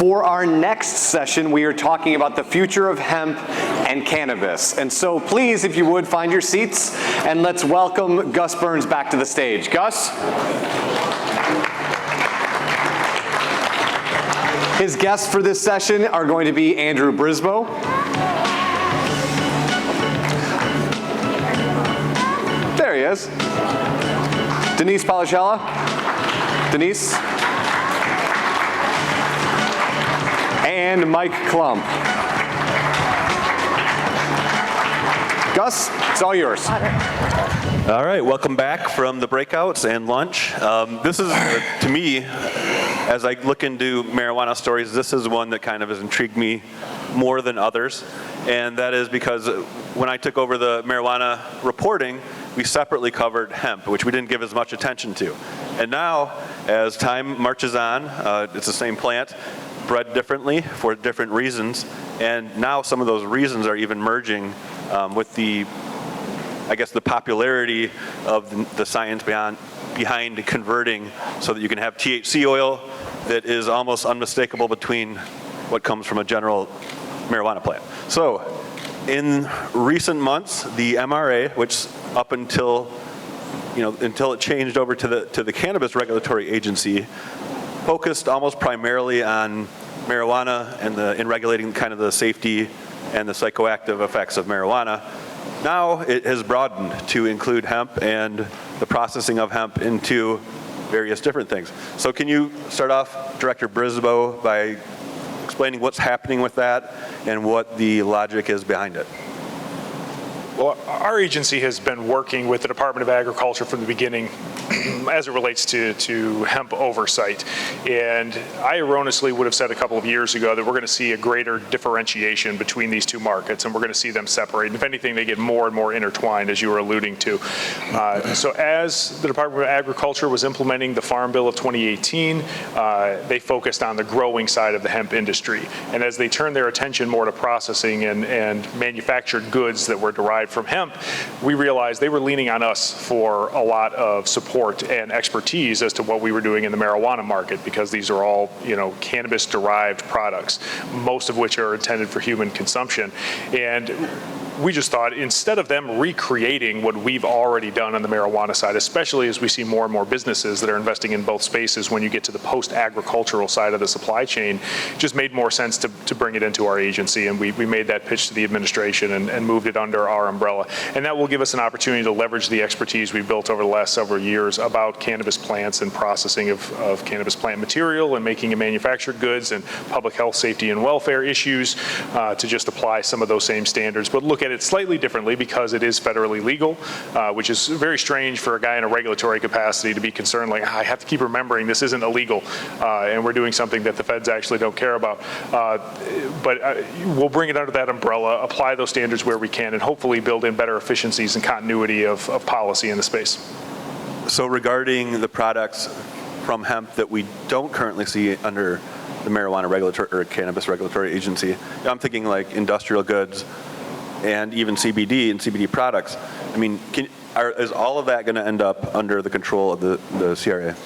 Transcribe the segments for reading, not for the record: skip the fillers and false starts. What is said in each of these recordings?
For our next session, we are talking about the future of hemp and cannabis. And so please, if you would, find your seats and let's welcome Gus Burns back to the stage. Gus? His guests for this session are going to be Andrew Brisboe, there he is, Denise Policella, Denise, and Mike Klump. Gus, it's all yours. All right, welcome back from the breakouts and lunch. This is, to me, as I look into marijuana stories, this is one that kind of has intrigued me more than others. And that is because when I took over the marijuana reporting, we separately covered hemp, which we didn't give as much attention to. And now, as time marches on, it's the same plant, bred differently for different reasons. And now some of those reasons are even merging with the, I guess, the popularity of the science behind converting so that you can have THC oil that is almost unmistakable between what comes from a general marijuana plant. So in recent months, the MRA, which up until it changed over to the Cannabis Regulatory Agency, focused almost primarily on marijuana and in regulating kind of the safety and the psychoactive effects of marijuana. Now it has broadened to include hemp and the processing of hemp into various different things. So can you start off, Director Brisboe, by explaining what's happening with that and what the logic is behind it? Well, our agency has been working with the Department of Agriculture from the beginning as it relates to hemp oversight. And I erroneously would have said a couple of years ago that we're going to see a greater differentiation between these two markets, and we're going to see them separate. And if anything, they get more and more intertwined, as you were alluding to. So as the Department of Agriculture was implementing the Farm Bill of 2018, they focused on the growing side of the hemp industry. And as they turned their attention more to processing and manufactured goods that were derived from hemp, we realized they were leaning on us for a lot of support and expertise as to what we were doing in the marijuana market, because these are all, cannabis-derived products, most of which are intended for human consumption. And we just thought, instead of them recreating what we've already done on the marijuana side, especially as we see more and more businesses that are investing in both spaces when you get to the post-agricultural side of the supply chain, it just made more sense to bring it into our agency. And we made that pitch to the administration and moved it under our umbrella. And that will give us an opportunity to leverage the expertise we've built over the last several years about cannabis plants and processing of cannabis plant material and making and manufactured goods and public health, safety, and welfare issues to just apply some of those same standards, but look at it slightly differently because it is federally legal, which is very strange for a guy in a regulatory capacity to be concerned, like, I have to keep remembering this isn't illegal and we're doing something that the feds actually don't care about. But we'll bring it under that umbrella, apply those standards where we can, and hopefully build in better efficiencies and continuity of policy in the space. So regarding the products from hemp that we don't currently see under the marijuana regulatory or cannabis regulatory agency, I'm thinking like industrial goods and even CBD and CBD products. I mean, is all of that going to end up under the control of the CRA?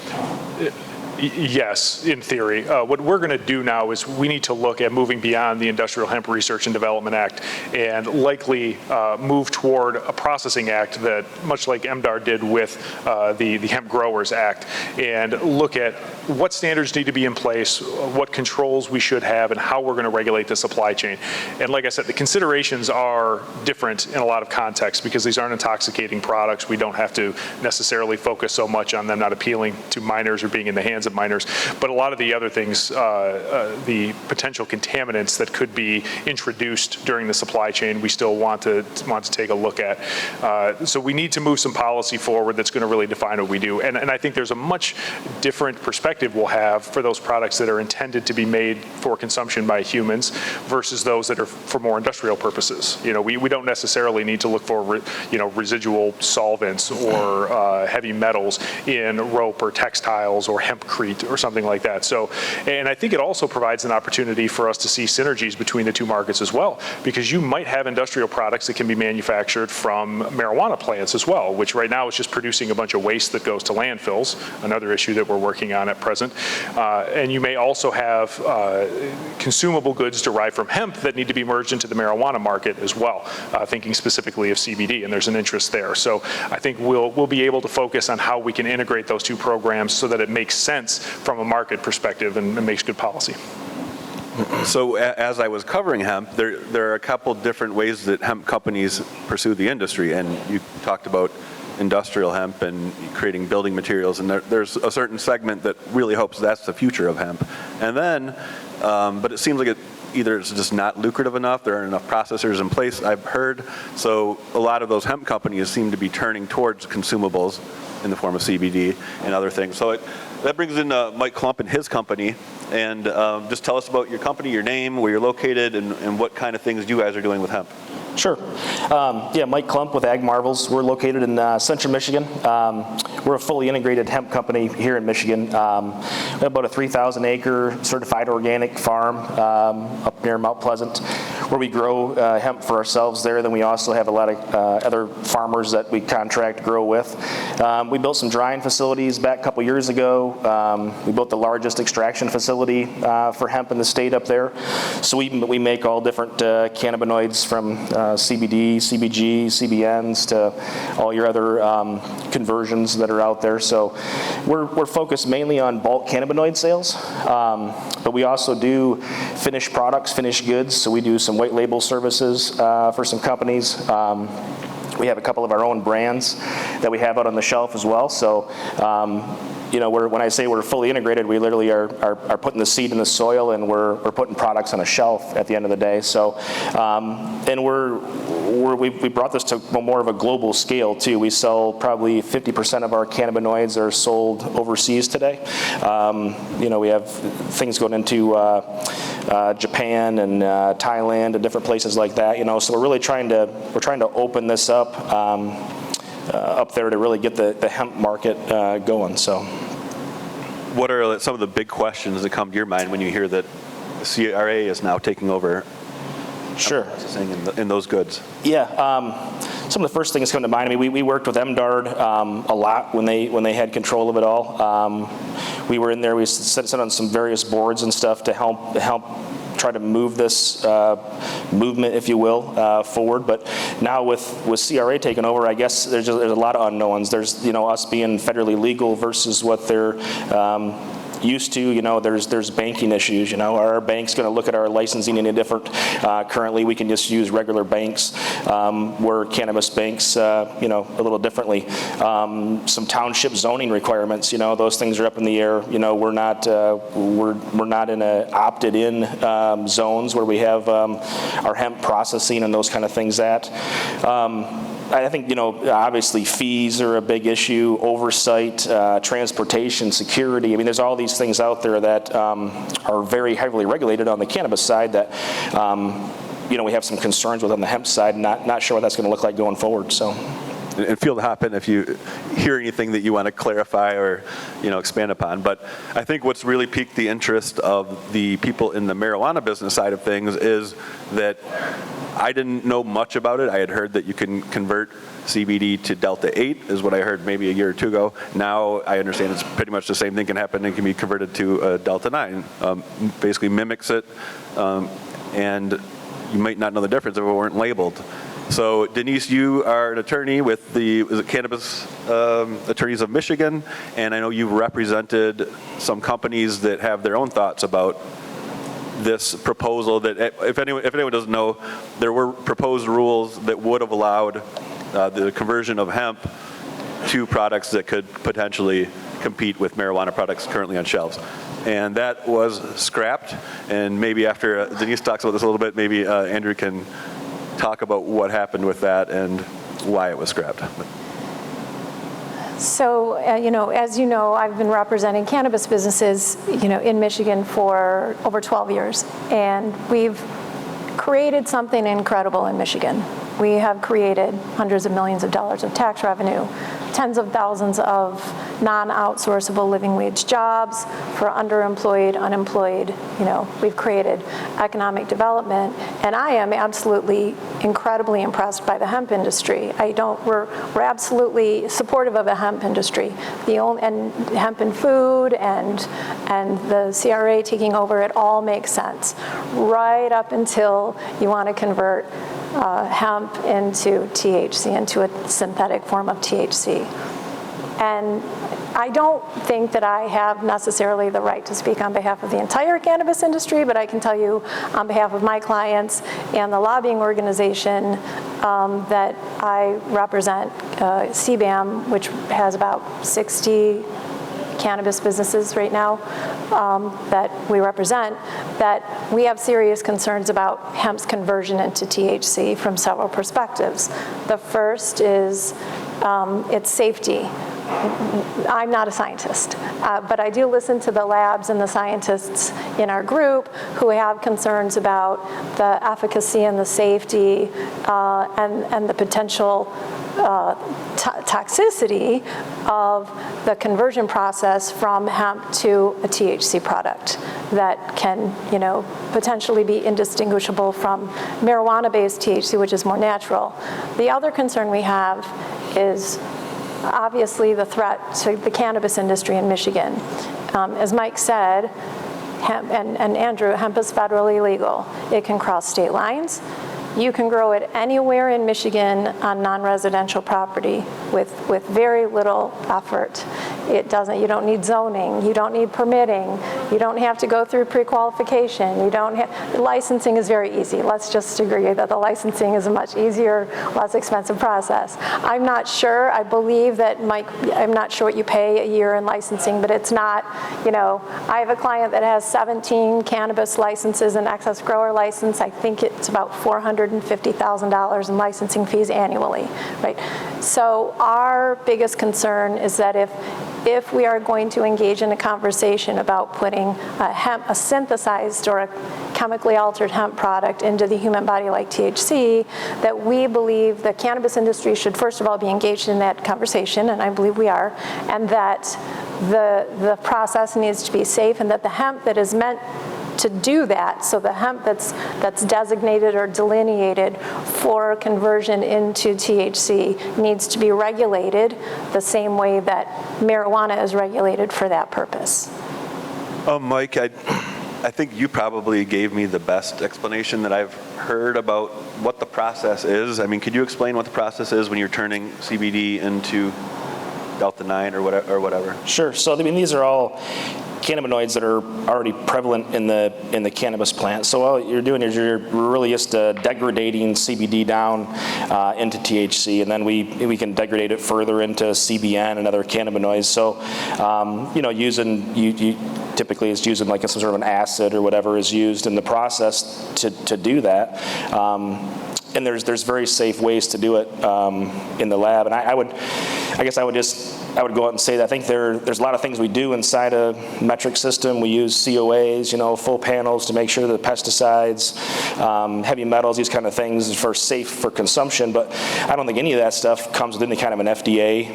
Yes, in theory. What we're going to do now is we need to look at moving beyond the Industrial Hemp Research and Development Act and likely move toward a processing act that, much like MDAR did with the Hemp Growers Act, and look at what standards need to be in place, what controls we should have, and how we're going to regulate the supply chain. And like I said, the considerations are different in a lot of contexts because these aren't intoxicating products. We don't have to necessarily focus so much on them not appealing to minors or being in the hands of minors, but a lot of the other things, the potential contaminants that could be introduced during the supply chain, we still want to take a look at. So we need to move some policy forward that's going to really define what we do. And I think there's a much different perspective we'll have for those products that are intended to be made for consumption by humans versus those that are for more industrial purposes. We don't necessarily need to look for residual solvents or heavy metals in rope or textiles or hemp concrete or something like that. So, and I think it also provides an opportunity for us to see synergies between the two markets as well, because you might have industrial products that can be manufactured from marijuana plants as well, which right now is just producing a bunch of waste that goes to landfills, another issue that we're working on at present. And you may also have consumable goods derived from hemp that need to be merged into the marijuana market as well, thinking specifically of CBD, and there's an interest there. So I think we'll be able to focus on how we can integrate those two programs so that it makes sense from a market perspective and makes good policy. So as I was covering hemp, there are a couple different ways that hemp companies pursue the industry, and you talked about industrial hemp and creating building materials, and there's a certain segment that really hopes that's the future of hemp. And then, but it seems like either it's just not lucrative enough, there aren't enough processors in place, I've heard, so a lot of those hemp companies seem to be turning towards consumables in the form of CBD and other things. So that brings in Mike Klump and his company, and just tell us about your company, your name, where you're located, and what kind of things you guys are doing with hemp. Sure. Yeah, Mike Klump with Ag Marvels. We're located in central Michigan. We're a fully integrated hemp company here in Michigan. We have about a 3,000-acre certified organic farm up near Mount Pleasant, where we grow hemp for ourselves there. Then we also have a lot of other farmers that we contract grow with. We built some drying facilities back a couple years ago. We built the largest extraction facility for hemp in the state up there. So we make all different cannabinoids from CBD, CBG, CBNs to all your other conversions that are out there. So we're focused mainly on bulk cannabinoid sales, but we also do finished products, finished goods. So we do some white label services for some companies. We have a couple of our own brands that we have out on the shelf as well. So you know, when I say we're fully integrated, we literally are putting the seed in the soil, and we're putting products on a shelf at the end of the day. So, and we brought this to more of a global scale too. We sell probably 50% of our cannabinoids are sold overseas today. You know, we have things going into Japan and Thailand and different places like that. You know, so we're really trying to open this up. Up there to really get the hemp market going. So, what are some of the big questions that come to your mind when you hear that the CRA is now taking over sure. processing in those goods? Yeah, some of the first things come to mind. I mean, we worked with MDARD a lot when they had control of it all. We were in there. We set on some various boards and stuff to help try to move this movement, if you will, forward. But now with CRA taking over, I guess there's a lot of unknowns. There's, you know, us being federally legal versus what they're used to. You know, there's banking issues. You know, are our banks going to look at our licensing any different? Currently, we can just use regular banks, where cannabis banks, you know, a little differently. Some township zoning requirements. You know, those things are up in the air. You know, we're not in a opted-in zones where we have our hemp processing and those kind of things at. I think, you know, obviously fees are a big issue, oversight, transportation, security. I mean, there's all these things out there that are very heavily regulated on the cannabis side that, you know, we have some concerns with on the hemp side. Not sure what that's going to look like going forward. So. And feel the hop in if you hear anything that you want to clarify or, you know, expand upon. But I think what's really piqued the interest of the people in the marijuana business side of things is that I didn't know much about it. I had heard that you can convert CBD to Delta-8 is what I heard maybe a year or two ago. Now I understand it's pretty much the same thing can happen and can be converted to Delta-9. Basically mimics it, and you might not know the difference if it weren't labeled. So Denise, you are an attorney with the Cannabis Attorneys of Michigan, and I know you've represented some companies that have their own thoughts about this proposal that, if anyone doesn't know, there were proposed rules that would have allowed the conversion of hemp to products that could potentially compete with marijuana products currently on shelves. And that was scrapped, and maybe after Denise talks about this a little bit, maybe Andrew can talk about what happened with that and why it was scrapped. So, you know, as you know, I've been representing cannabis businesses, you know, in Michigan for over 12 years. And we've created something incredible in Michigan. We have created hundreds of millions of dollars of tax revenue tens of thousands of non-outsourceable living wage jobs for underemployed, unemployed. We've created economic development, and I am absolutely incredibly impressed by the hemp industry. We're absolutely supportive of the hemp industry. And hemp and food and the CRA taking over, it all makes sense. Right up until you want to convert hemp into THC, into a synthetic form of THC. And I don't think that I have necessarily the right to speak on behalf of the entire cannabis industry, but I can tell you on behalf of my clients and the lobbying organization that I represent, CBAM, which has about 60 cannabis businesses right now that we represent, that we have serious concerns about hemp's conversion into THC from several perspectives. The first is its safety. I'm not a scientist, but I do listen to the labs and the scientists in our group who have concerns about the efficacy and the safety and the potential toxicity of the conversion process from hemp to a THC product that can, potentially be indistinguishable from marijuana-based THC, which is more natural. The other concern we have is obviously the threat to the cannabis industry in Michigan. As Mike said, hemp, and Andrew, hemp is federally legal. It can cross state lines. You can grow it anywhere in Michigan on non-residential property with very little effort. You don't need zoning, you don't need permitting, you don't have to go through pre-qualification, licensing is very easy. Let's just agree that the licensing is a much easier, less expensive process. I'm not sure, I believe that I'm not sure what you pay a year in licensing, but it's not, I have a client that has 17 cannabis licenses and excess grower license. I think it's about $450,000 in licensing fees annually, right? So our biggest concern is that if we are going to engage in a conversation about putting a synthesized or a chemically altered hemp product into the human body like THC, that we believe the cannabis industry should first of all be engaged in that conversation, and I believe we are, and that the process needs to be safe, and that the hemp that is meant to do that, so the hemp that's designated or delineated for conversion into THC needs to be regulated the same way that marijuana is regulated for that purpose. Mike, I think you probably gave me the best explanation that I've heard about what the process is. I mean, could you explain what the process is when you're turning CBD into Delta-9 or whatever? Sure. So these are all cannabinoids that are already prevalent in the cannabis plant. So all you're doing is you're really just degrading CBD down into THC, and then we can degrade it further into CBN and other cannabinoids. So typically it's using like some sort of an acid or whatever is used in the process to do that. And there's very safe ways to do it in the lab. And I would go out and say that I think there's a lot of things we do inside a metric system. We use COAs, full panels to make sure that pesticides, heavy metals, these kind of things are safe for consumption. But I don't think any of that stuff comes with any kind of an FDA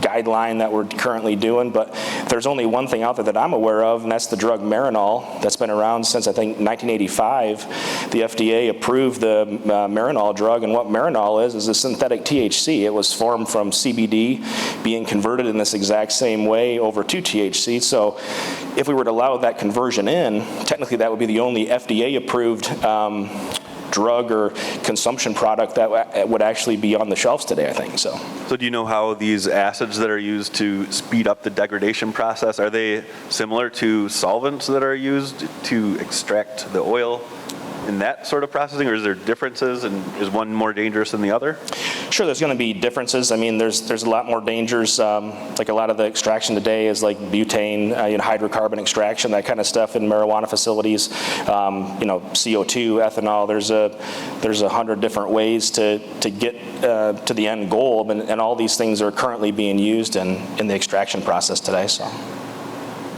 guideline that we're currently doing. But there's only one thing out there that I'm aware of, and that's the drug Marinol that's been around since I think 1985. The FDA approved the Marinol drug, and what Marinol is a synthetic THC. It was formed from CBD being converted in this exact same way over to THC. So if we were to allow that conversion in, technically that would be the only FDA-approved drug or consumption product that would actually be on the shelves today, I think. So do you know how these acids that are used to speed up the degradation process, are they similar to solvents that are used to extract the oil in that sort of processing, or is there differences, and is one more dangerous than the other? Sure, there's going to be differences. I mean, there's a lot more dangers. Like a lot of the extraction today is like butane, hydrocarbon extraction, that kind of stuff in marijuana facilities. CO2, ethanol. There's 100 different ways to get to the end goal, and all these things are currently being used in the extraction process today. So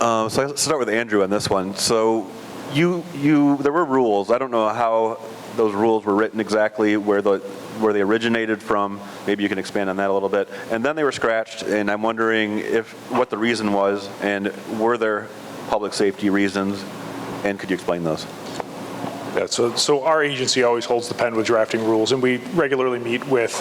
let's start with Andrew on this one. So there were rules. I don't know how those rules were written exactly, where the where they originated from. Maybe you can expand on that a little bit. And then they were scratched, and I'm wondering what the reason was, and were there public safety reasons, and could you explain those? Yeah, so our agency always holds the pen with drafting rules, and we regularly meet with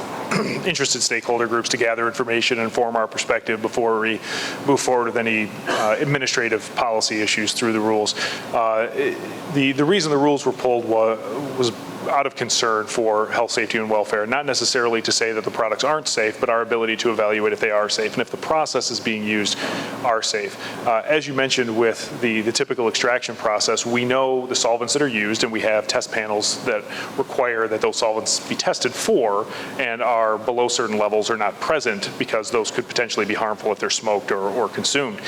interested stakeholder groups to gather information and form our perspective before we move forward with any administrative policy issues through the rules. The reason the rules were pulled was out of concern for health, safety, and welfare, not necessarily to say that the products aren't safe, but our ability to evaluate if they are safe and if the processes being used are safe. As you mentioned with the typical extraction process, we know the solvents that are used, and we have test panels that require that those solvents be tested for and are below certain levels or not present, because those could potentially be harmful if they're smoked or consumed.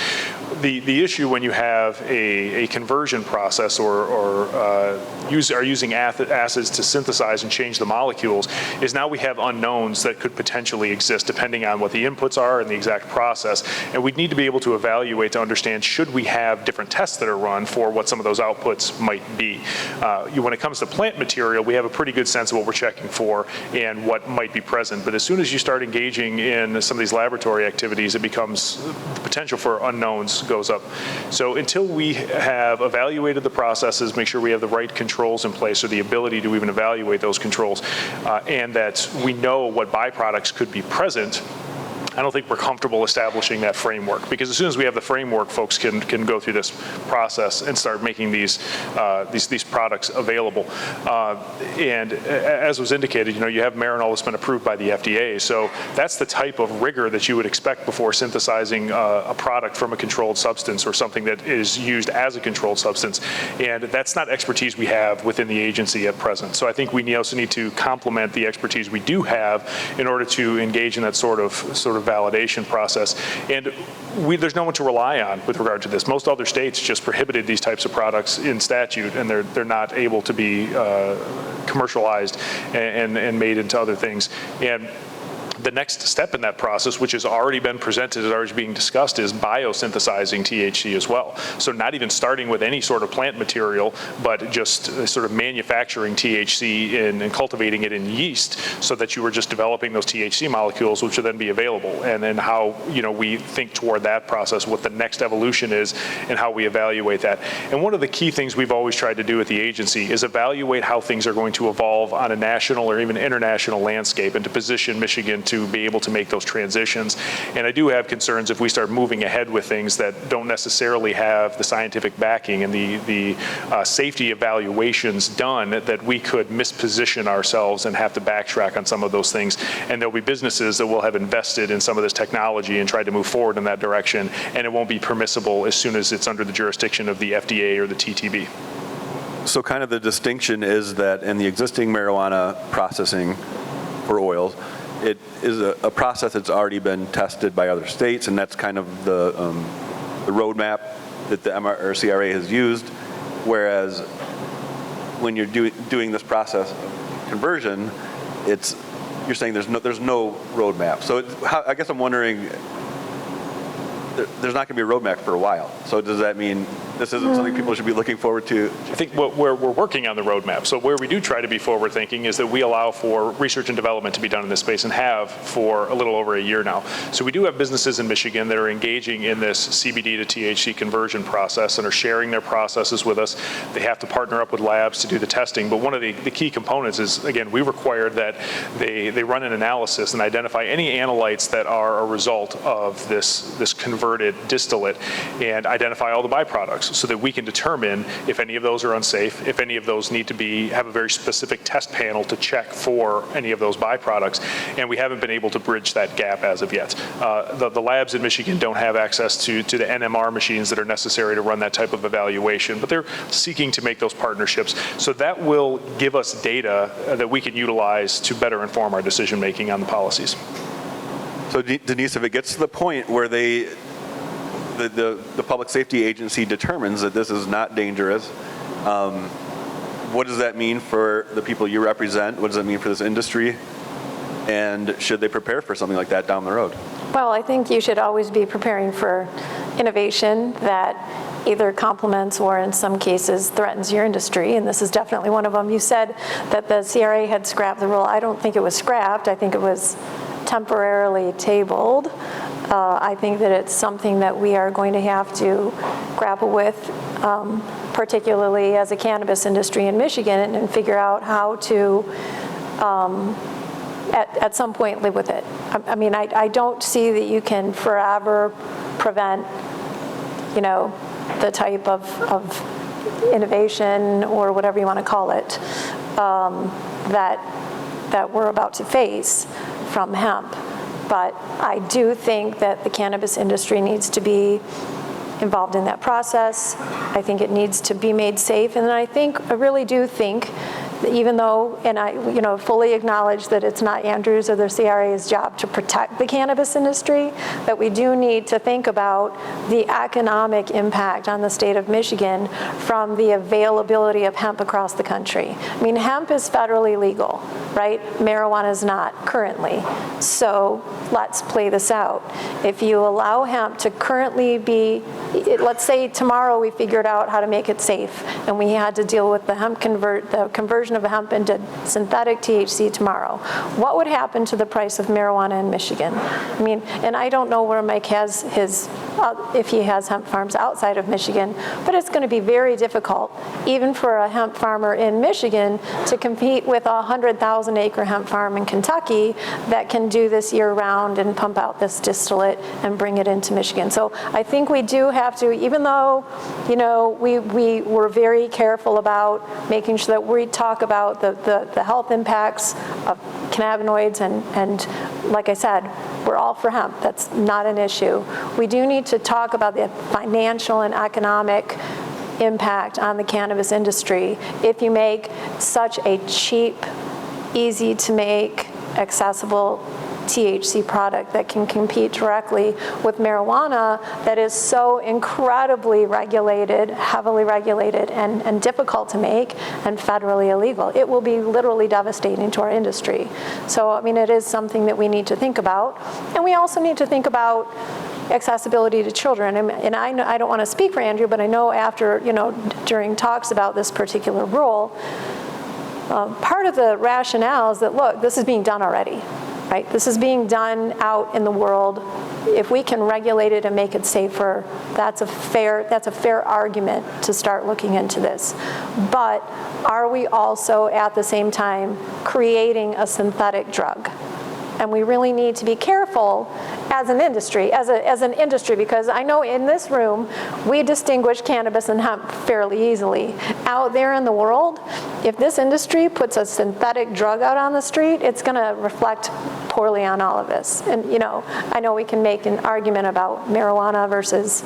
The issue when you have a conversion process or are using acids to synthesize and change the molecules is now we have unknowns that could potentially exist depending on what the inputs are and the exact process. And we'd need to be able to evaluate to understand, should we have different tests that are run for what some of those outputs might be. When it comes to plant material, we have a pretty good sense of what we're checking for and what might be present. But as soon as you start engaging in some of these laboratory activities, it becomes, the potential for unknowns goes up. So until we have evaluated the processes, make sure we have the right controls in place or the ability to even evaluate those controls, and that we know what byproducts could be present, I don't think we're comfortable establishing that framework, because as soon as we have the framework, folks can go through this process and start making these products available. And as was indicated, you have Marinol that's been approved by the FDA, so that's the type of rigor that you would expect before synthesizing a product from a controlled substance or something that is used as a controlled substance. And that's not expertise we have within the agency at present. So I think we also need to complement the expertise we do have in order to engage in that sort of validation process. And there's no one to rely on with regard to this. Most other states just prohibited these types of products in statute, and they're not able to be commercialized and made into other things. And the next step in that process, which has already been presented, is already being discussed, is biosynthesizing THC as well. So not even starting with any sort of plant material, but just sort of manufacturing THC and cultivating it in yeast, so that you were just developing those THC molecules, which would then be available. And then how we think toward that process, what the next evolution is, and how we evaluate that. And one of the key things we've always tried to do at the agency is evaluate how things are going to evolve on a national or even international landscape, and to position Michigan to be able to make those transitions. And I do have concerns if we start moving ahead with things that don't necessarily have the scientific backing and the safety evaluations done, that we could misposition ourselves and have to backtrack on some of those things. And there'll be businesses that will have invested in some of this technology and tried to move forward in that direction, and it won't be permissible as soon as it's under the jurisdiction of the FDA or the TTB. So kind of the distinction is that in the existing marijuana processing for oils, it is a process that's already been tested by other states, and that's kind of the roadmap that the CRA has used. Whereas when you're doing this process of conversion, you're saying there's no roadmap. So I guess I'm wondering, there's not going to be a roadmap for a while. So does that mean this isn't something people should be looking forward to? I think we're working on the roadmap. So where we do try to be forward thinking is that we allow for research and development to be done in this space, and have for a little over a year now. So we do have businesses in Michigan that are engaging in this CBD to THC conversion process and are sharing their processes with us. They have to partner up with labs to do the testing. But one of the key components is, again, we require that they run an analysis and identify any analytes that are a result of this converted distillate, and identify all the byproducts, so that we can determine if any of those are unsafe, if any of those need to have a very specific test panel to check for any of those byproducts. And we haven't been able to bridge that gap as of yet. The labs in Michigan don't have access to the NMR machines that are necessary to run that type of evaluation, but they're seeking to make those partnerships. So that will give us data that we can utilize to better inform our decision making on the policies. So Denise, if it gets to the point where the public safety agency determines that this is not dangerous, what does that mean for the people you represent? What does that mean for this industry? And should they prepare for something like that down the road? Well, I think you should always be preparing for innovation that either complements or in some cases threatens your industry, and this is definitely one of them. You said that the CRA had scrapped the rule. I don't think it was scrapped. I think it was temporarily tabled. I think that it's something that we are going to have to grapple with, particularly as a cannabis industry in Michigan, and figure out how to, at some point, live with it. I mean, I don't see that you can forever prevent, the type of innovation or whatever you want to call it that we're about to face from hemp. But I do think that the cannabis industry needs to be involved in that process. I think it needs to be made safe, and I really do think that even though, and I fully acknowledge that it's not Andrew's or the CRA's job to protect the cannabis industry, that we do need to think about the economic impact on the state of Michigan from the availability of hemp across the country. I mean, hemp is federally legal, right? Marijuana is not currently. So let's play this out. If you allow hemp to currently be, let's say tomorrow we figured out how to make it safe and we had to deal with the conversion of hemp into synthetic THC tomorrow. What would happen to the price of marijuana in Michigan? I mean, and I don't know where Mike has his, if he has hemp farms outside of Michigan, but it's going to be very difficult, even for a hemp farmer in Michigan, to compete with a 100,000-acre hemp farm in Kentucky that can do this year-round and pump out this distillate and bring it into Michigan. So I think we do have to, even though, we were very careful about making sure that we talk about the health impacts of cannabinoids, and like I said, we're all for hemp. That's not an issue. We do need to talk about the financial and economic impact on the cannabis industry if you make such a cheap, easy to make, accessible THC product that can compete directly with marijuana that is so incredibly regulated, heavily regulated, and difficult to make, and federally illegal. It will be literally devastating to our industry. So, I mean, it is something that we need to think about. And we also need to think about accessibility to children. And I don't want to speak for Andrew, but I know after, during talks about this particular rule, part of the rationale is that, look, this is being done already. Right? This is being done out in the world. If we can regulate it and make it safer, that's a fair argument to start looking into this. But are we also at the same time creating a synthetic drug? And we really need to be careful as an industry, because I know in this room we distinguish cannabis and hemp fairly easily. Out there in the world, if this industry puts a synthetic drug out on the street, it's going to reflect poorly on all of us. And I know we can make an argument about marijuana versus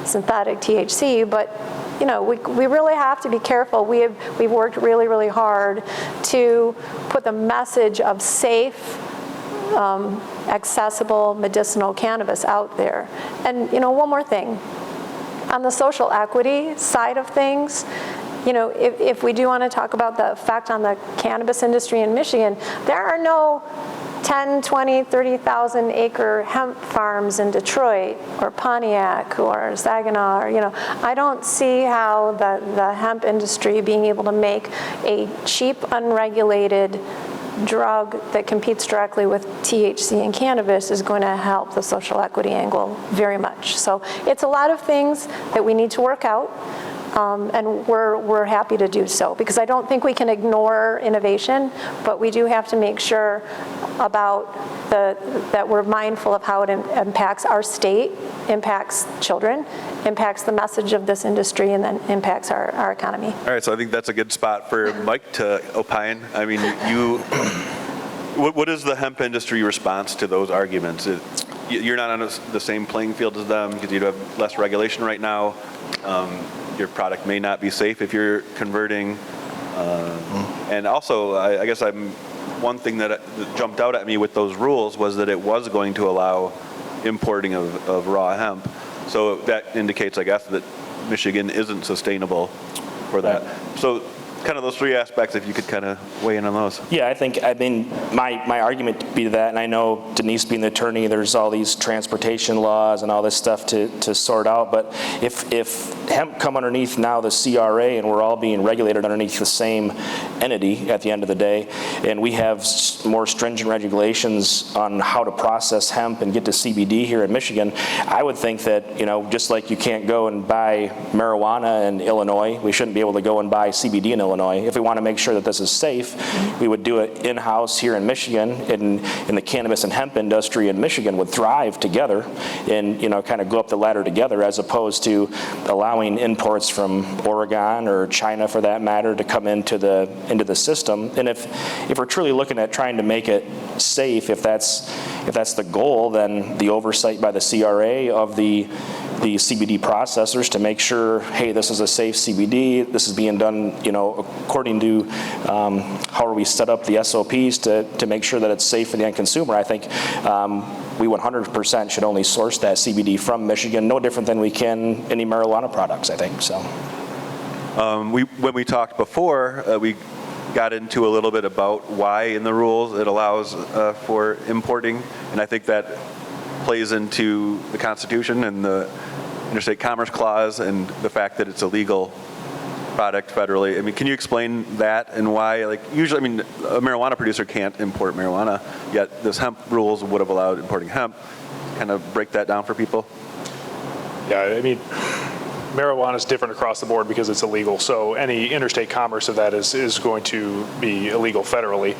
synthetic THC, but we really have to be careful. We've worked really, really hard to put the message of safe, accessible medicinal cannabis out there. And one more thing, on the social equity side of things, if we do want to talk about the effect on the cannabis industry in Michigan, there are no 10, 20, 30,000 acre hemp farms in Detroit or Pontiac or Saginaw. I don't see how the hemp industry being able to make a cheap, unregulated drug that competes directly with THC and cannabis is going to help the social equity angle very much. So it's a lot of things that we need to work out, and we're happy to do so, because I don't think we can ignore innovation, but we do have to make sure about that we're mindful of how it impacts our state, impacts children, impacts the message of this industry, and then impacts our economy. All right, so I think that's a good spot for Mike to opine. I mean, what is the hemp industry response to those arguments? You're not on the same playing field as them because you have less regulation right now. Your product may not be safe if you're converting. And also, I guess one thing that jumped out at me with those rules was that it was going to allow importing of raw hemp. So that indicates, I guess, that Michigan isn't sustainable for that. So kind of those three aspects, if you could kind of weigh in on those. Yeah, I mean, my argument would be to that, and I know Denise being the attorney, there's all these transportation laws and all this stuff to sort out, but if hemp come underneath now the CRA and we're all being regulated underneath the same entity at the end of the day, and we have more stringent regulations on how to process hemp and get to CBD here in Michigan, I would think that, you know, just like you can't go and buy marijuana in Illinois, we shouldn't be able to go and buy CBD in Illinois. If we want to make sure that this is safe, we would do it in-house here in Michigan, and the cannabis and hemp industry in Michigan would thrive together and, you know, kind of go up the ladder together, as opposed to allowing imports from Oregon or China, for that matter, to come into the system. And if we're truly looking at trying to make it safe, if that's the goal, then the oversight by the CRA of the CBD processors to make sure, hey, this is a safe CBD, this is being done, you know, according to how we set up the SOPs to make sure that it's safe for the end consumer. I think we 100% should only source that CBD from Michigan, no different than we can any marijuana products, I think, so. When we talked before, we got into a little bit about why in the rules it allows for importing, and I think that plays into the Constitution and the Interstate Commerce Clause and the fact that it's a legal product federally. I mean, can you explain that and why? Like, usually, I mean, a marijuana producer can't import marijuana, yet this hemp rules would have allowed importing hemp. Kind of break that down for people? Yeah, I mean, marijuana is different across the board because it's illegal. So any interstate commerce of that is going to be illegal federally.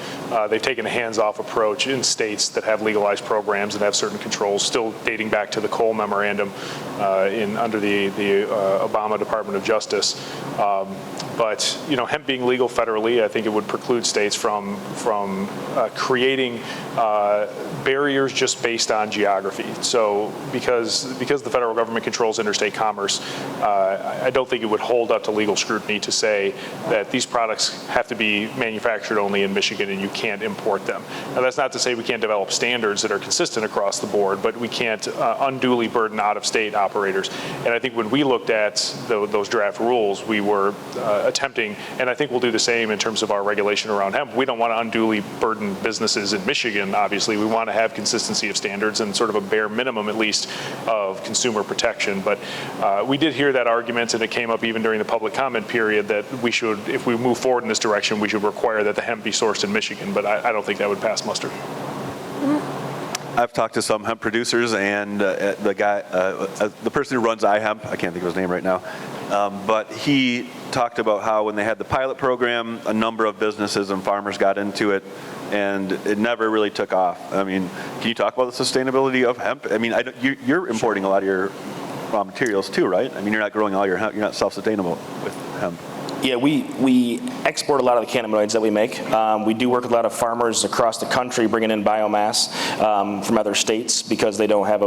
They've taken a hands-off approach in states that have legalized programs and have certain controls, still dating back to the Cole Memorandum under the Obama Department of Justice. But, you know, hemp being legal federally, I think it would preclude states from creating barriers just based on geography. So because the federal government controls interstate commerce, I don't think it would hold up to legal scrutiny to say that these products have to be manufactured only in Michigan and you can't import them. Now, that's not to say we can't develop standards that are consistent across the board, but we can't unduly burden out-of-state operators. And I think when we looked at those draft rules, we were attempting, and I think we'll do the same in terms of our regulation around hemp. We don't want to unduly burden businesses in Michigan, obviously. We want to have consistency of standards and sort of a bare minimum, at least, of consumer protection. But we did hear that argument, and it came up even during the public comment period, that we should, if we move forward in this direction, we should require that the hemp be sourced in Michigan. But I don't think that would pass muster. I've talked to some hemp producers, and the person who runs iHemp, I can't think of his name right now, but he talked about how when they had the pilot program, a number of businesses and farmers got into it, and it never really took off. I mean, can you talk about the sustainability of hemp? I mean, you're importing a lot of your raw materials too, right? I mean, you're not growing all your hemp, you're not self-sustainable with hemp. Yeah, we export a lot of the cannabinoids that we make. We do work with a lot of farmers across the country bringing in biomass from other states because they don't have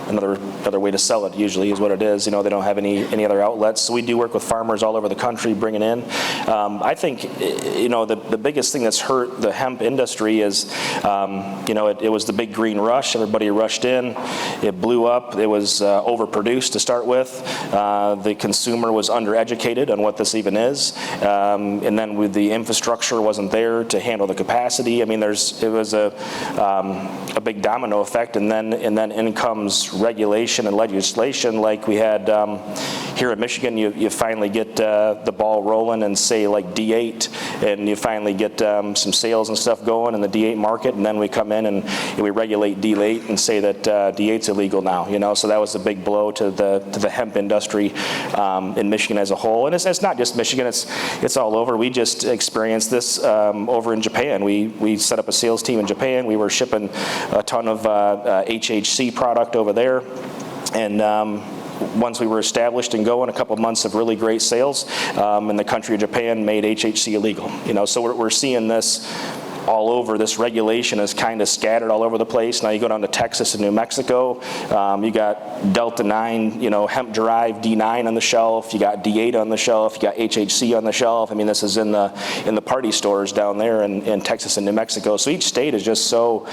another way to sell it, usually, is what it is. You know, they don't have any other outlets. So we do work with farmers all over the country bringing in. I think, you know, the biggest thing that's hurt the hemp industry is, you know, it was the big green rush. Everybody rushed in. It blew up. It was overproduced to start with. The consumer was undereducated on what this even is. And then with the infrastructure wasn't there to handle the capacity. I mean, it was a big domino effect, and then in comes regulation and legislation like we had here in Michigan. You finally get the ball rolling and say like D8, and you finally get some sales and stuff going in the D8 market, and then we come in and we regulate D8 and say that D8's illegal now. You know, so that was a big blow to the hemp industry in Michigan as a whole. And it's not just Michigan; it's all over. We just experienced this over in Japan. We set up a sales team in Japan. We were shipping a ton of HHC product over there. And once we were established and going, a couple of months of really great sales, and the country of Japan made HHC illegal. You know, so we're seeing this all over. This regulation is kind of scattered all over the place. Now you go down to Texas and New Mexico, you got Delta 9, hemp-derived D9 on the shelf, you got D8 on the shelf, you got HHC on the shelf. I mean, this is in the party stores down there in Texas and New Mexico. So each state is just so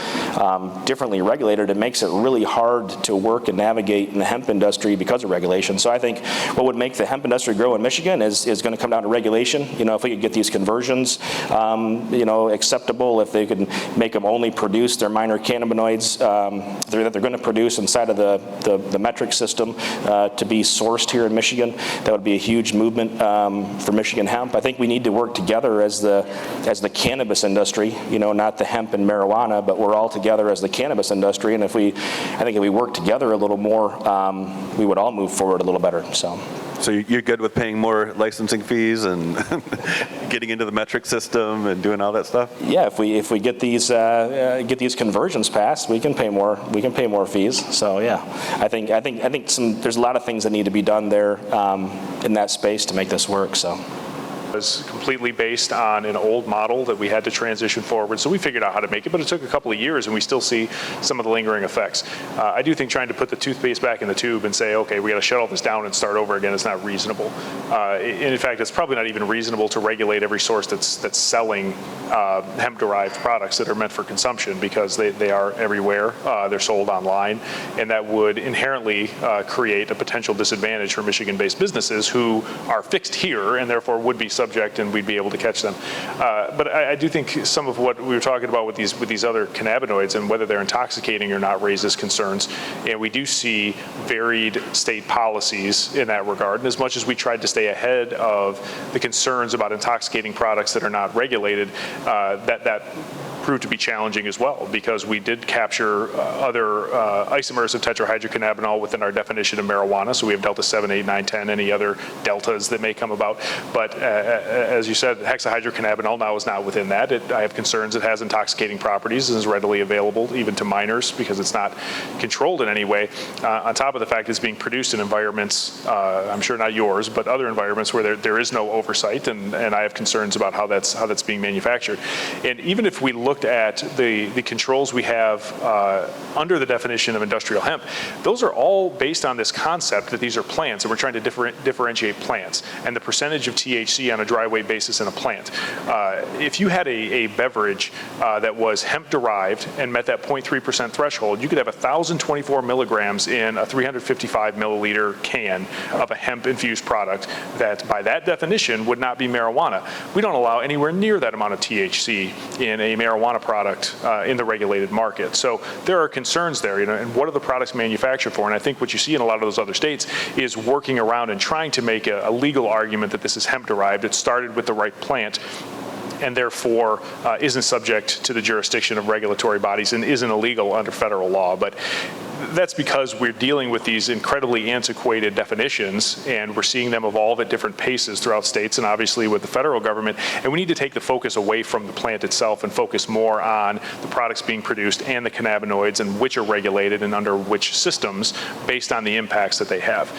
differently regulated. It makes it really hard to work and navigate in the hemp industry because of regulation. So I think what would make the hemp industry grow in Michigan is going to come down to regulation. If we could get these conversions, acceptable, if they could make them only produce their minor cannabinoids that they're going to produce inside of the metric system to be sourced here in Michigan, that would be a huge movement for Michigan hemp. I think we need to work together as the cannabis industry, not the hemp and marijuana, but we're all together as the cannabis industry. And I think if we work together a little more, we would all move forward a little better. So you're good with paying more licensing fees and getting into the metric system and doing all that stuff? Yeah, if we get these conversions passed, we can pay more. We can pay more fees. So yeah, I think there's a lot of things that need to be done there in that space to make this work. So. Was completely based on an old model that we had to transition forward. So we figured out how to make it, but it took a couple of years, and we still see some of the lingering effects. I do think trying to put the toothpaste back in the tube and say, okay, we got to shut all this down and start over again is not reasonable. In fact, it's probably not even reasonable to regulate every source that's selling hemp-derived products that are meant for consumption, because they are everywhere. They're sold online, and that would inherently create a potential disadvantage for Michigan-based businesses who are fixed here and therefore would be subject, and we'd be able to catch them. But I do think some of what we were talking about with these other cannabinoids and whether they're intoxicating or not raises concerns. And we do see varied state policies in that regard. And as much as we tried to stay ahead of the concerns about intoxicating products that are not regulated, that proved to be challenging as well, because we did capture other isomers of tetrahydrocannabinol within our definition of marijuana. So we have delta 7, 8, 9, 10, any other deltas that may come about. But as you said, hexahydrocannabinol now is not within that. I have concerns it has intoxicating properties and is readily available even to minors because it's not controlled in any way. On top of the fact it's being produced in environments, I'm sure not yours, but other environments where there is no oversight, and I have concerns about how that's being manufactured. And even if we looked at the controls we have under the definition of industrial hemp, those are all based on this concept that these are plants, and we're trying to differentiate plants and the percentage of THC on a dry weight basis in a plant. If you had a beverage that was hemp derived and met that 0.3% threshold, you could have 1,024 milligrams in a 355 milliliter can of a hemp infused product that by that definition would not be marijuana. We don't allow anywhere near that amount of THC in a marijuana product in the regulated market. So there are concerns there, and what are the products manufactured for? And I think what you see in a lot of those other states is working around and trying to make a legal argument that this is hemp derived. It started with the right plant, and therefore isn't subject to the jurisdiction of regulatory bodies and isn't illegal under federal law. But that's because we're dealing with these incredibly antiquated definitions, and we're seeing them evolve at different paces throughout states and obviously with the federal government. And we need to take the focus away from the plant itself and focus more on the products being produced and the cannabinoids and which are regulated and under which systems based on the impacts that they have.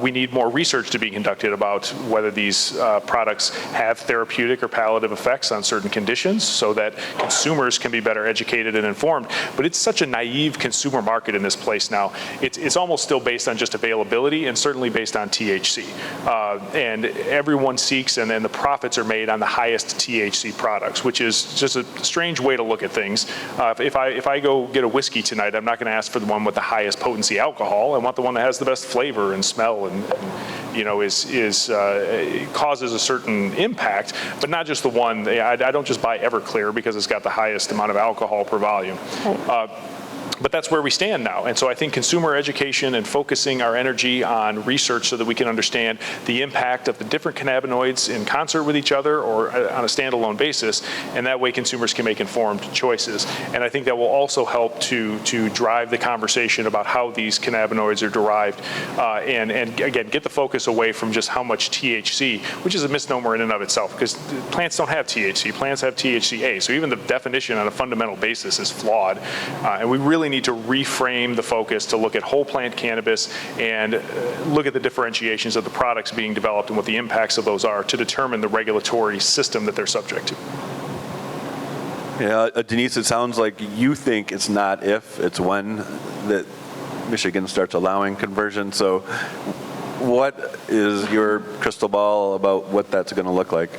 We need more research to be conducted about whether these products have therapeutic or palliative effects on certain conditions so that consumers can be better educated and informed. But it's such a naive consumer market in this place now. It's almost still based on just availability and certainly based on THC. And everyone seeks, and then the profits are made on the highest THC products, which is just a strange way to look at things. If I go get a whiskey tonight, I'm not going to ask for the one with the highest potency alcohol. I want the one that has the best flavor and smell and causes a certain impact, but not just the one. I don't just buy Everclear because it's got the highest amount of alcohol per volume. Right. But that's where we stand now. And so I think consumer education and focusing our energy on research so that we can understand the impact of the different cannabinoids in concert with each other or on a standalone basis, and that way consumers can make informed choices. And I think that will also help to drive the conversation about how these cannabinoids are derived and again, get the focus away from just how much THC, which is a misnomer in and of itself, because plants don't have THC, plants have THCA. So even the definition on a fundamental basis is flawed. And we really need to reframe the focus to look at whole plant cannabis and look at the differentiations of the products being developed and what the impacts of those are to determine the regulatory system that they're subject to. Yeah, Denise, it sounds like you think it's not if, it's when that Michigan starts allowing conversion. So what is your crystal ball about what that's going to look like?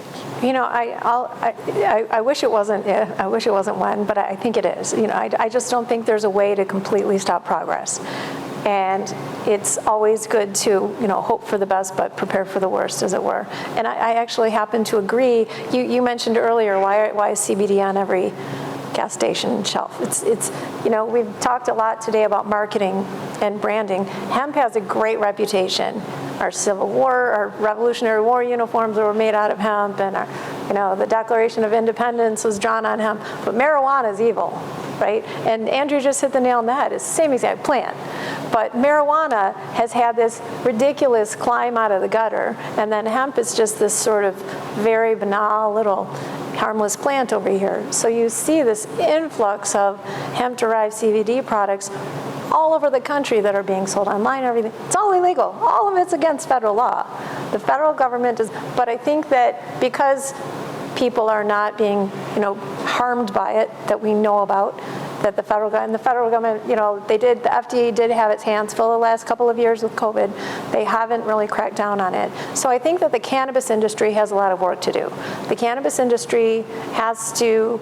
You know, I wish it wasn't if, I wish it wasn't when, but I think it is. You know, I just don't think there's a way to completely stop progress. And it's always good to, you know, hope for the best, but prepare for the worst, as it were. And I actually happen to agree. You mentioned earlier, why is CBD on every gas station shelf? It's you know, we've talked a lot today about marketing and branding. Hemp has a great reputation. Our Civil War, our Revolutionary War uniforms were made out of hemp, and our, you know, the Declaration of Independence was drawn on hemp. But marijuana is evil, right? And Andrew just hit the nail on the head. It's the same exact plant. But marijuana has had this ridiculous climb out of the gutter, and then hemp is just this sort of very banal little harmless plant over here. So you see this influx of hemp-derived CBD products all over the country that are being sold online and everything. It's all illegal. All of it's against federal law. The federal government is, but I think that because people are not being, you know, harmed by it, that we know about, that the federal government, you know, the FDA did have its hands full the last couple of years with COVID. They haven't really cracked down on it. So I think that the cannabis industry has a lot of work to do. The cannabis industry has to,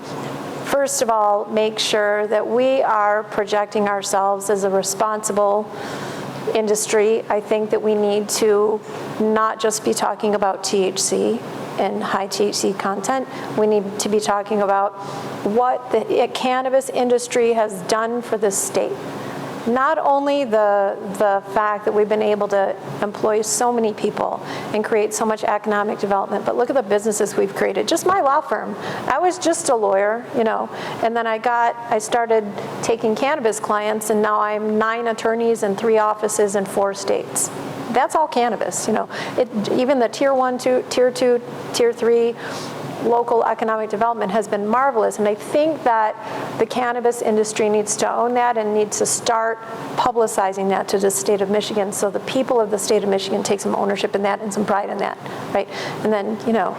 first of all, make sure that we are projecting ourselves as a responsible industry. I think that we need to not just be talking about THC and high THC content. We need to be talking about what the cannabis industry has done for the state. Not only the fact that we've been able to employ so many people and create so much economic development, but look at the businesses we've created. Just my law firm. I was just a lawyer, you know, and then I started taking cannabis clients, and now I'm 9 attorneys and 3 offices in 4 states. That's all cannabis, you know. Even the tier 1, tier 2, tier 3 local economic development has been marvelous, and I think that the cannabis industry needs to own that and needs to start publicizing that to the state of Michigan, so the people of the state of Michigan take some ownership in that and some pride in that, right? And then, you know,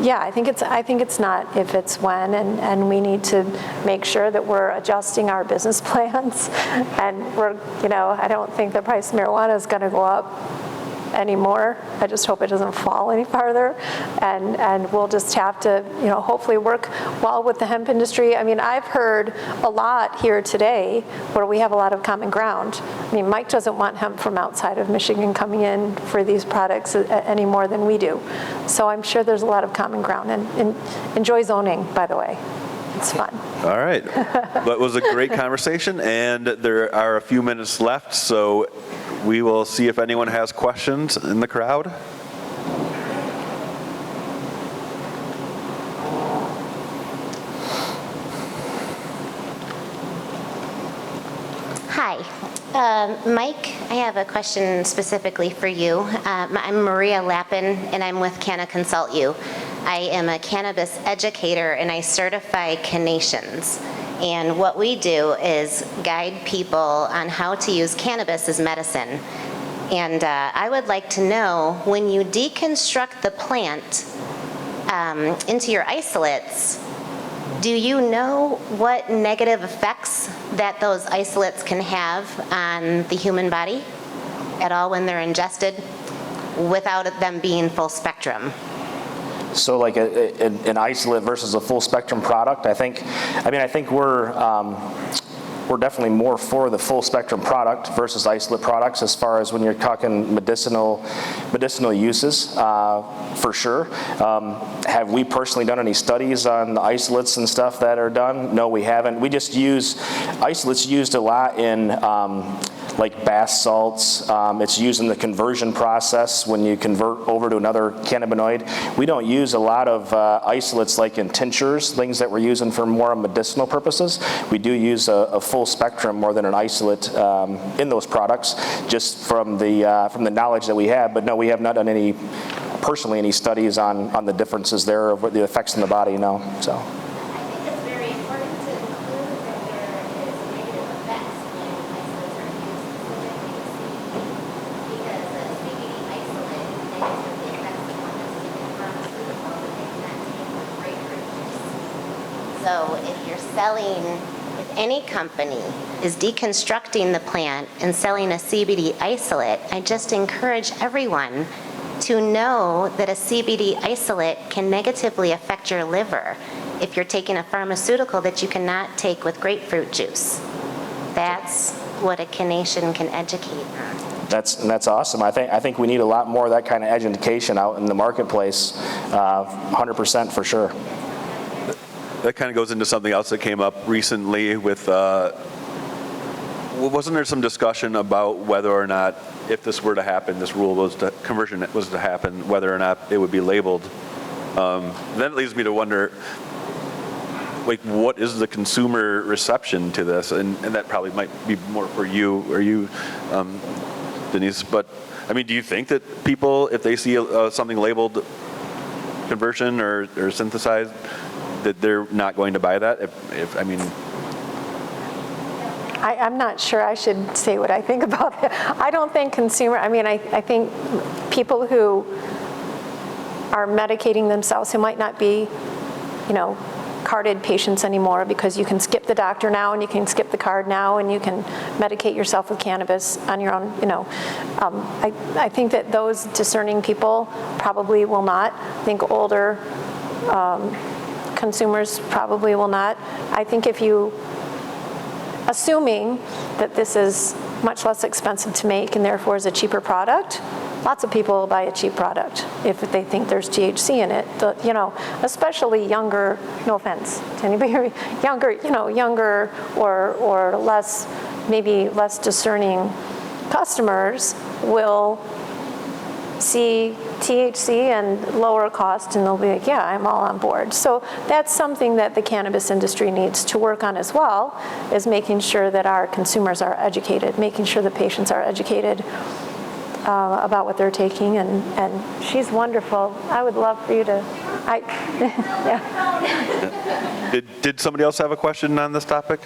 yeah, I think it's not if, it's when, and we need to make sure that we're adjusting our business plans, and we're, you know, I don't think the price of marijuana is going to go up anymore. I just hope it doesn't fall any farther, and we'll just have to, you know, hopefully work well with the hemp industry. I mean, I've heard a lot here today where we have a lot of common ground. I mean, Mike doesn't want hemp from outside of Michigan coming in for these products any more than we do. So I'm sure there's a lot of common ground, and enjoy zoning, by the way. It's fun. All right. That was a great conversation, and there are a few minutes left, so we will see if anyone has questions in the crowd. Hi. Mike, I have a question specifically for you. I'm Maria Lappin, and I'm with Canna Consult You. I am a cannabis educator, and I certify Cannations. And what we do is guide people on how to use cannabis as medicine. And I would like to know, when you deconstruct the plant into your isolates, do you know what negative effects that those isolates can have on the human body at all when they're ingested without them being full spectrum? So like an isolate versus a full spectrum product, I think we're definitely more for the full spectrum product versus isolate products, as far as when you're talking medicinal uses, for sure. Have we personally done any studies on the isolates and stuff that are done? No, we haven't. We just use isolates used a lot in like bath salts. It's used in the conversion process when you convert over to another cannabinoid. We don't use a lot of isolates like in tinctures, things that we're using for more medicinal purposes. We do use a full spectrum more than an isolate in those products, just from the knowledge that we have. But no, we have not done any studies on the differences there, of what the effects in the body, no. So. So if you're selling, if any company is deconstructing the plant and selling a CBD isolate, I just encourage everyone to know that a CBD isolate can negatively affect your liver if you're taking a pharmaceutical that you cannot take with grapefruit juice. That's what a Canation can educate on. That's awesome. I think we need a lot more of that kind of education out in the marketplace, 100% for sure. That kind of goes into something else that came up recently with, wasn't there some discussion about whether or not, if this were to happen, this rule was to, conversion was to happen, whether or not it would be labeled? Then it leads me to wonder, like, what is the consumer reception to this? And that probably might be more for you or you, Denise. But I mean, do you think that people, if they see something labeled conversion or synthesized, that they're not going to buy that? If I mean, I'm not sure I should say what I think about it. I don't think I think people who are medicating themselves, who might not be, carded patients anymore, because you can skip the doctor now and you can skip the card now and you can medicate yourself with cannabis on your own, I think that those discerning people probably will not. I think older consumers probably will not. I think if you, assuming that this is much less expensive to make and therefore is a cheaper product, lots of people will buy a cheap product if they think there's THC in it. Especially younger, no offense to anybody, younger or less, maybe less discerning customers will see THC and lower cost, and they'll be like, yeah, I'm all on board. So that's something that the cannabis industry needs to work on as well, is making sure that our consumers are educated, making sure the patients are educated about what they're taking, and she's wonderful. I would love for you to, yeah. did somebody else have a question on this topic?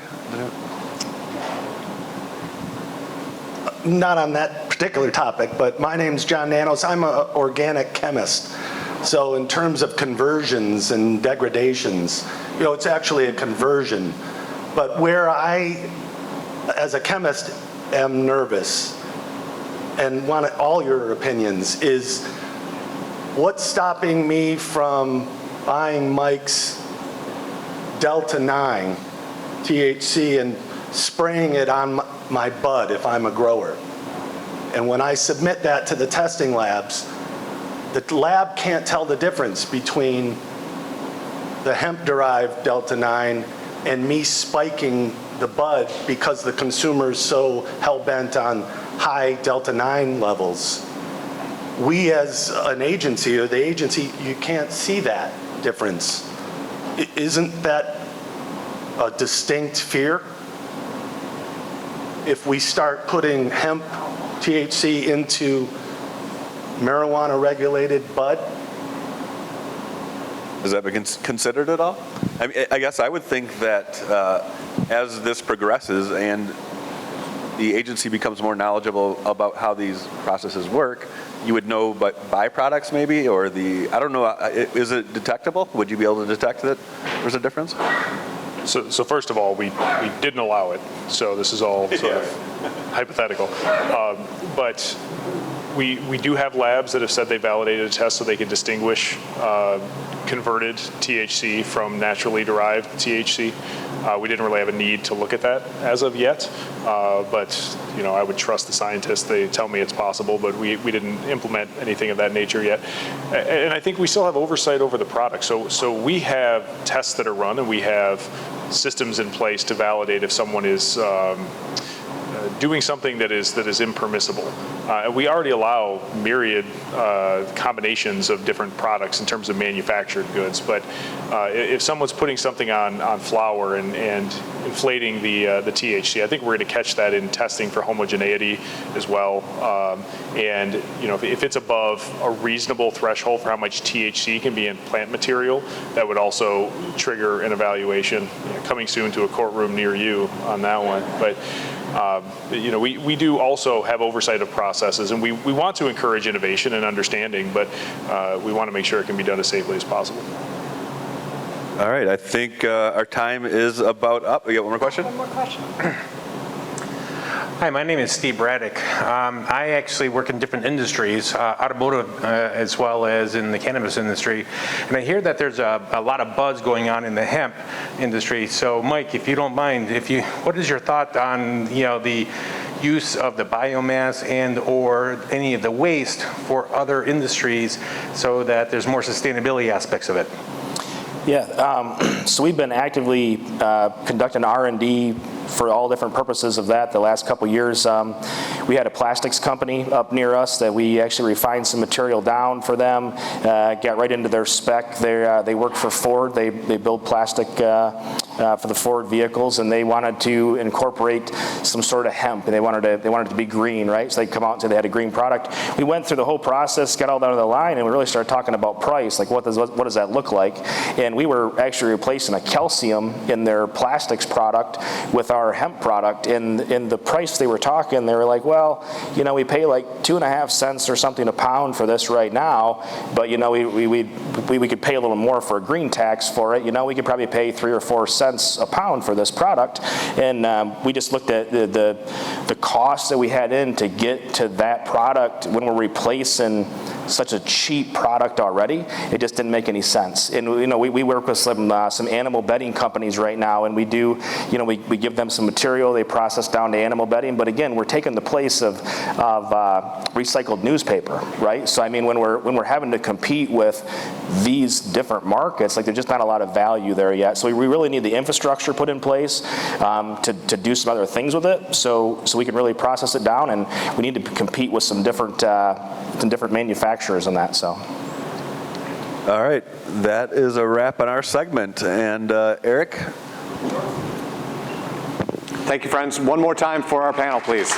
Not on that particular topic, but my name's John Nanos. I'm an organic chemist. So in terms of conversions and degradations, it's actually a conversion. But where I, as a chemist, am nervous and want all your opinions is, what's stopping me from buying Mike's Delta 9 THC and spraying it on my bud if I'm a grower? And when I submit that to the testing labs, the lab can't tell the difference between the hemp-derived Delta 9 and me spiking the bud because the consumer's so hell-bent on high Delta 9 levels. We as an agency, or the agency, you can't see that difference. Isn't that a distinct fear? If we start putting hemp THC into marijuana-regulated bud? Has that been considered at all? I mean, I guess I would think that as this progresses and the agency becomes more knowledgeable about how these processes work, you would know byproducts maybe, or I don't know, is it detectable? Would you be able to detect that there's a difference? So first of all, we didn't allow it, so this is all sort of hypothetical. But we do have labs that have said they validated a test so they can distinguish converted THC from naturally derived THC. We didn't really have a need to look at that as of yet, but I would trust the scientists. They tell me it's possible, but we didn't implement anything of that nature yet. And I think we still have oversight over the product. So we have tests that are run, and we have systems in place to validate if someone is doing something that is impermissible. We already allow myriad combinations of different products in terms of manufactured goods, but if someone's putting something on flour and inflating the THC, I think we're going to catch that in testing for homogeneity as well. And if it's above a reasonable threshold for how much THC can be in plant material, that would also trigger an evaluation. Coming soon to a courtroom near you on that one, but. We do also have oversight of processes, and we want to encourage innovation and understanding, but we want to make sure it can be done as safely as possible. All right, I think our time is about up. We got one more question? One more question. Hi, my name is Steve Braddock. I actually work in different industries, automotive as well as in the cannabis industry. And I hear that there's a lot of buzz going on in the hemp industry. So Mike, if you don't mind, what is your thought on the use of the biomass and or any of the waste for other industries so that there's more sustainability aspects of it? Yeah, so we've been actively conducting R&D for all different purposes of that the last couple years. We had a plastics company up near us that we actually refined some material down for them, got right into their spec. They work for Ford. They build plastic for the Ford vehicles, and they wanted to incorporate some sort of hemp, and they wanted it to be green, right? So they come out and say they had a green product. We went through the whole process, got all down to the line, and we really started talking about price, like what does that look like? And we were actually replacing a calcium in their plastics product with our hemp product, and the price they were talking, they were like, well, we pay like 2.5 cents or something a pound for this right now, but we could pay a little more for a green tax for it. We could probably pay 3 or 4 cents a pound for this product, and we just looked at the cost that we had in to get to that product when we're replacing such a cheap product already. It just didn't make any sense. And we work with some animal bedding companies right now, and we we give them some material, they process down to animal bedding, but again, we're taking the place of recycled newspaper, right? So I mean, when we're having to compete with these different markets, like there's just not a lot of value there yet. So we really need the infrastructure put in place to do some other things with it, so we can really process it down, and we need to compete with some different manufacturers on that. So. All right, that is a wrap on our segment. And Eric? Thank you, friends. One more time for our panel, please.